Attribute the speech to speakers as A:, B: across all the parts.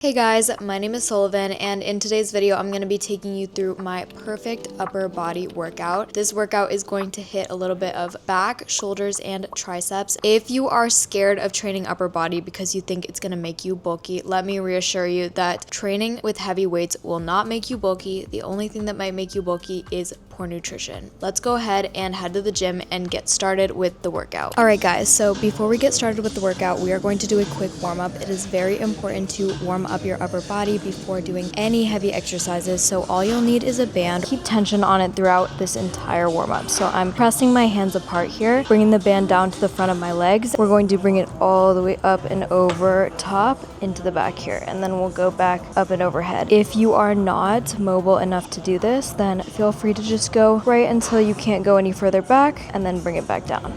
A: Hey guys, my name is Sullivan, and in today's video I'm going to be taking you through my perfect upper body workout. This workout is going to hit a little bit of back, shoulders, and triceps. If you are scared of training upper body because you think it's going to make you bulky, let me reassure you that training with heavy weights will not make you bulky. The only thing that might make you bulky is poor nutrition. Let's go ahead and head to the gym and get started with the workout. Alright guys, so before we get started with the workout, we are going to do a quick warm-up. It is very important to warm up your upper body before doing any heavy exercises, so all you'll need is a band. Keep tension on it throughout this entire warm-up. So I'm pressing my hands apart here, bringing the band down to the front of my legs. We're going to bring it all the way up and over top into the back here, and then we'll go back up and overhead. If you are not mobile enough to do this, then feel free to just go right until you can't go any further back and then bring it back down.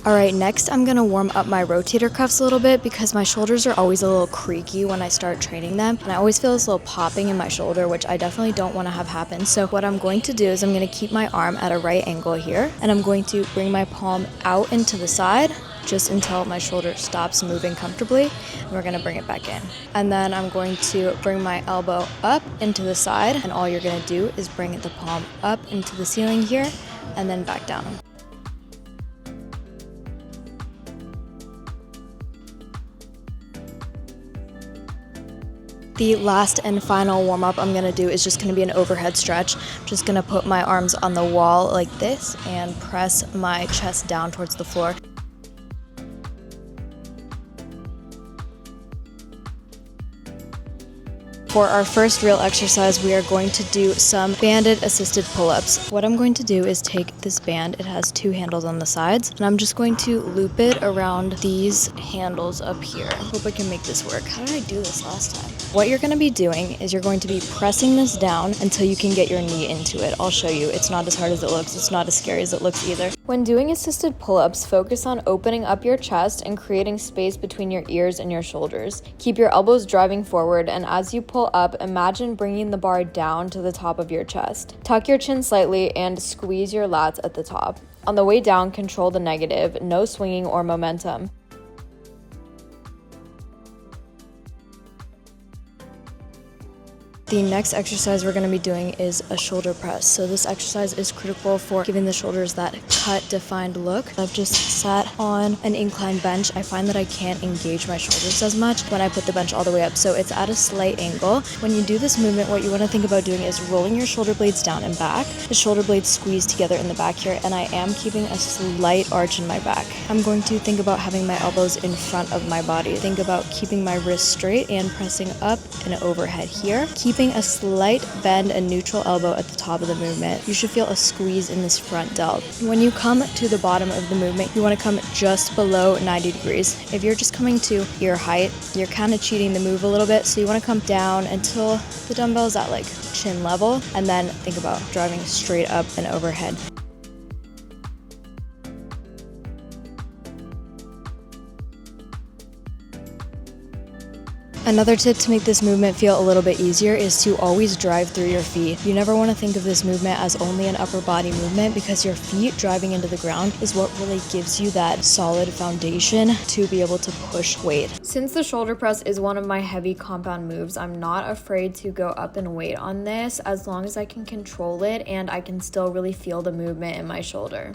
A: Alright, next I'm going to warm up my rotator cuffs a little bit because my shoulders are always a little creaky when I start training them, and I always feel this little popping in my shoulder, which I definitely don't want to have happen. So what I'm going to do is I'm going to keep my arm at a right angle here, and I'm going to bring my palm out into the side just until my shoulder stops moving comfortably, and we're going to bring it back in. And then I'm going to bring my elbow up into the side, and all you're going to do is bring the palm up into the ceiling here and then back down. The last and final warm-up I'm going to do is just going to be an overhead stretch. I'm just going to put my arms on the wall like this and press my chest down towards the floor. For our first real exercise, we are going to do some banded assisted pull-ups. What I'm going to do is take this band, it has two handles on the sides, and I'm just going to loop it around these handles up here. Hope I can make this work. How did I do this last time? What you're going to be doing is you're going to be pressing this down until you can get your knee into it. I'll show you. It's not as hard as it looks. It's not as scary as it looks either. When doing assisted pull-ups, focus on opening up your chest and creating space between your ears and your shoulders. Keep your elbows driving forward, and as you pull up, imagine bringing the bar down to the top of your chest. Tuck your chin slightly and squeeze your lats at the top. On the way down, control the negative, no swinging or momentum. The next exercise we're going to be doing is a shoulder press. So this exercise is critical for giving the shoulders that cut, defined look. I've just sat on an incline bench. I find that I can't engage my shoulders as much when I put the bench all the way up, so it's at a slight angle. When you do this movement, what you want to think about doing is rolling your shoulder blades down and back. The shoulder blades squeeze together in the back here, and I am keeping a slight arch in my back. I'm going to think about having my elbows in front of my body. Think about keeping my wrists straight and pressing up and overhead here. Keeping a slight bend and neutral elbow at the top of the movement. You should feel a squeeze in this front delt. When you come to the bottom of the movement, you want to come just below 90 degrees. If you're just coming to ear height, you're kind of cheating the move a little bit, so you want to come down until the dumbbell is at like chin level, and then think about driving straight up and overhead. Another tip to make this movement feel a little bit easier is to always drive through your feet. You never want to think of this movement as only an upper body movement, because your feet driving into the ground is what really gives you that solid foundation to be able to push weight. Since the shoulder press is one of my heavy compound moves, I'm not afraid to go up in weight on this as long as I can control it and I can still really feel the movement in my shoulder.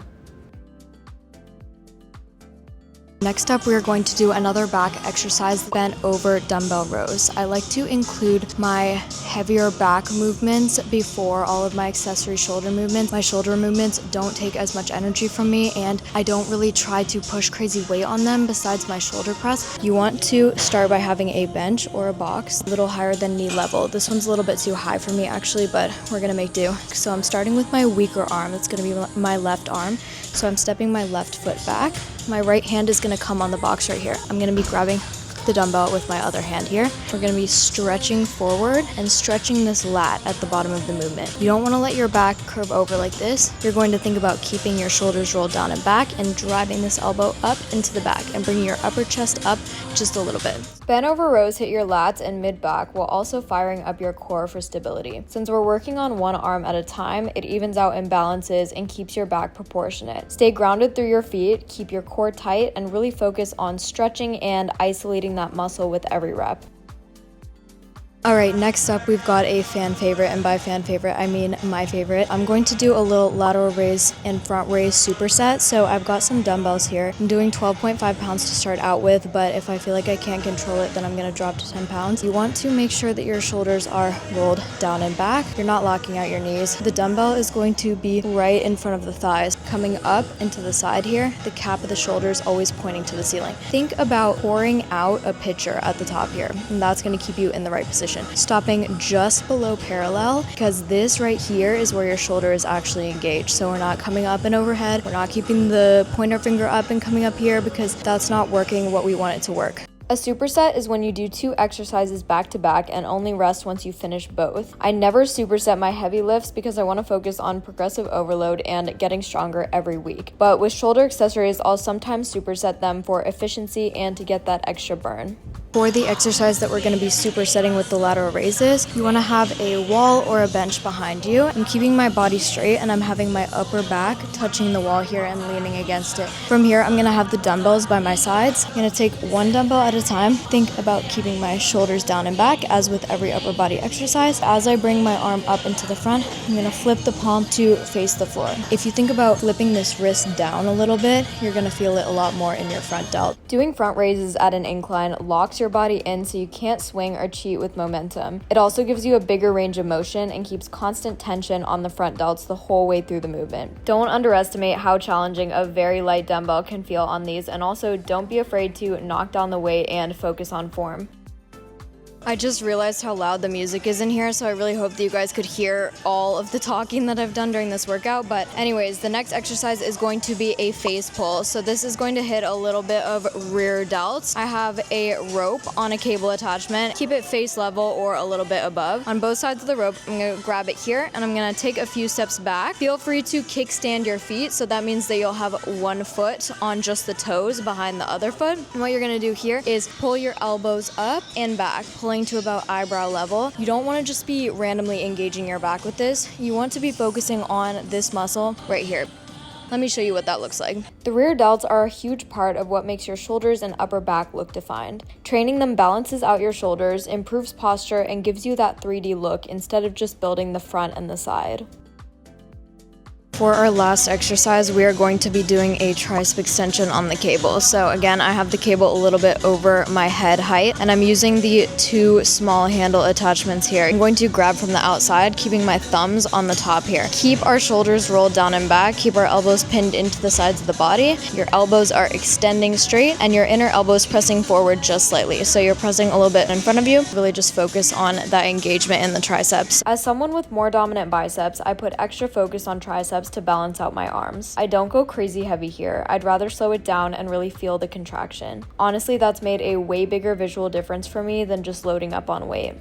A: Next up, we are going to do another back exercise, bent over dumbbell rows. I like to include my heavier back movements before all of my accessory shoulder movements. My shoulder movements don't take as much energy from me, and I don't really try to push crazy weight on them besides my shoulder press. You want to start by having a bench or a box a little higher than knee level. This one's a little bit too high for me actually, but we're gonna make do. So I'm starting with my weaker arm. That's gonna be my left arm. So I'm stepping my left foot back. My right hand is going to come on the box right here. I'm going to be grabbing the dumbbell with my other hand here. We're gonna be stretching forward and stretching this lat at the bottom of the movement. You don't wanna let your back curve over like this. You're going to think about keeping your shoulders rolled down and back and driving this elbow up into the back and bringing your upper chest up just a little bit. Bend over rows hit your lats and mid-back while also firing up your core for stability. Since we're working on one arm at a time, it evens out imbalances and keeps your back proportionate. Stay grounded through your feet, keep your core tight, and really focus on stretching and isolating that muscle with every rep. All right, next up we've got a fan favorite, and by fan favorite I mean my favorite. I'm going to do a little lateral raise and front raise superset. So I've got some dumbbells here. I'm doing 12.5 pounds to start out with, but if I feel like I can't control it, then I'm gonna drop to 10 pounds. You want to make sure that your shoulders are rolled down and back. You're not locking out your knees. The dumbbell is going to be right in front of the thighs, coming up into the side here. The cap of the shoulders always pointing to the ceiling. Think about pouring out a pitcher at the top here, and that's gonna keep you in the right position. Stopping just below parallel, because this right here is where your shoulder is actually engaged. So we're not coming up and overhead. We're not keeping the pointer finger up and coming up here, because that's not working what we want it to work. A superset is when you do 2 exercises back to back and only rest once you finish both. I never superset my heavy lifts because I want to focus on progressive overload and getting stronger every week. But with shoulder accessories, I'll sometimes superset them for efficiency and to get that extra burn. For the exercise that we're going to be supersetting with the lateral raises, you want to have a wall or a bench behind you. I'm keeping my body straight and I'm having my upper back touching the wall here and leaning against it. From here, I'm going to have the dumbbells by my sides. I'm going to take one dumbbell at a time. Think about keeping my shoulders down and back, as with every upper body exercise. As I bring my arm up into the front, I'm going to flip the palm to face the floor. If you think about flipping this wrist down a little bit, you're going to feel it a lot more in your front delt. Doing front raises at an incline locks your body in so you can't swing or cheat with momentum. It also gives you a bigger range of motion and keeps constant tension on the front delts the whole way through the movement. Don't underestimate how challenging a very light dumbbell can feel on these, and also don't be afraid to knock down the weight and focus on form. I just realized how loud the music is in here, so I really hope that you guys could hear all of the talking that I've done during this workout. But anyways, the next exercise is going to be a face pull. So this is going to hit a little bit of rear delts. I have a rope on a cable attachment. Keep it face level or a little bit above. On both sides of the rope, I'm gonna grab it here and I'm gonna take a few steps back. Feel free to kickstand your feet, so that means that you'll have one foot on just the toes behind the other foot. And what you're gonna do here is pull your elbows up and back, pulling to about eyebrow level. You don't want to just be randomly engaging your back with this. You want to be focusing on this muscle right here. Let me show you what that looks like. The rear delts are a huge part of what makes your shoulders and upper back look defined. Training them balances out your shoulders, improves posture, and gives you that 3D look instead of just building the front and the side. For our last exercise, we are going to be doing a tricep extension on the cable. So again, I have the cable a little bit over my head height, and I'm using the 2 small handle attachments here. I'm going to grab from the outside, keeping my thumbs on the top here. Keep our shoulders rolled down and back, keep our elbows pinned into the sides of the body. Your elbows are extending straight, and your inner elbows pressing forward just slightly. So you're pressing a little bit in front of you. Really just focus on that engagement in the triceps. As someone with more dominant biceps, I put extra focus on triceps to balance out my arms. I don't go crazy heavy here. I'd rather slow it down and really feel the contraction. Honestly, that's made a way bigger visual difference for me than just loading up on weight.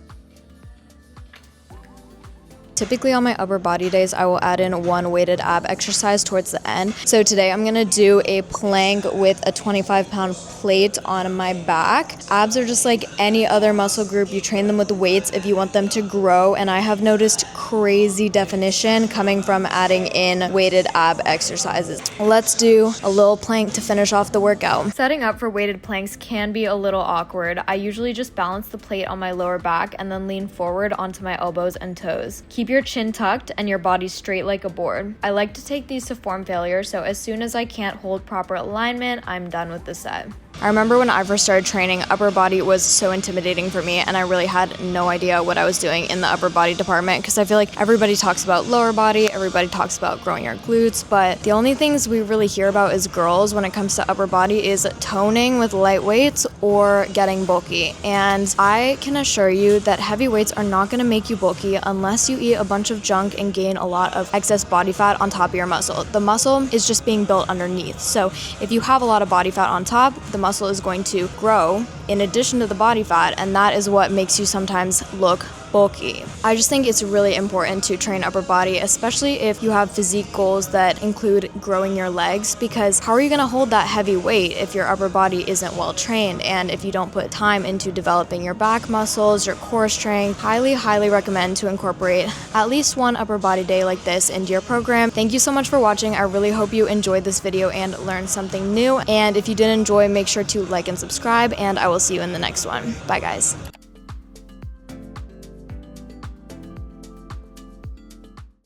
A: Typically on my upper body days, I will add in one weighted ab exercise towards the end. So today I'm gonna do a plank with a 25-pound plate on my back. Abs are just like any other muscle group. You train them with weights if you want them to grow, and I have noticed crazy definition coming from adding in weighted ab exercises. Let's do a little plank to finish off the workout. Setting up for weighted planks can be a little awkward. I usually just balance the plate on my lower back and then lean forward onto my elbows and toes. Keep your chin tucked and your body straight like a board. I like to take these to form failure, so as soon as I can't hold proper alignment, I'm done with the set. I remember when I first started training, upper body was so intimidating for me, and I really had no idea what I was doing in the upper body department, because I feel like everybody talks about lower body, everybody talks about growing your glutes, but the only things we really hear about as girls when it comes to upper body is toning with light weights or getting bulky. And I can assure you that heavy weights are not going to make you bulky unless you eat a bunch of junk and gain a lot of excess body fat on top of your muscle. The muscle is just being built underneath. So if you have a lot of body fat on top, the muscle muscle is going to grow in addition to the body fat, and that is what makes you sometimes look bulky. I just think it's really important to train upper body, especially if you have physique goals that include growing your legs, because how are you going to hold that heavy weight if your upper body isn't well trained and if you don't put time into developing your back muscles, your core strength? Highly recommend to incorporate at least one upper body day like this into your program. Thank you so much for watching. I really hope you enjoyed this video and learned something new, and if you did enjoy, make sure to like and subscribe, and I will see you in the next one. Bye guys.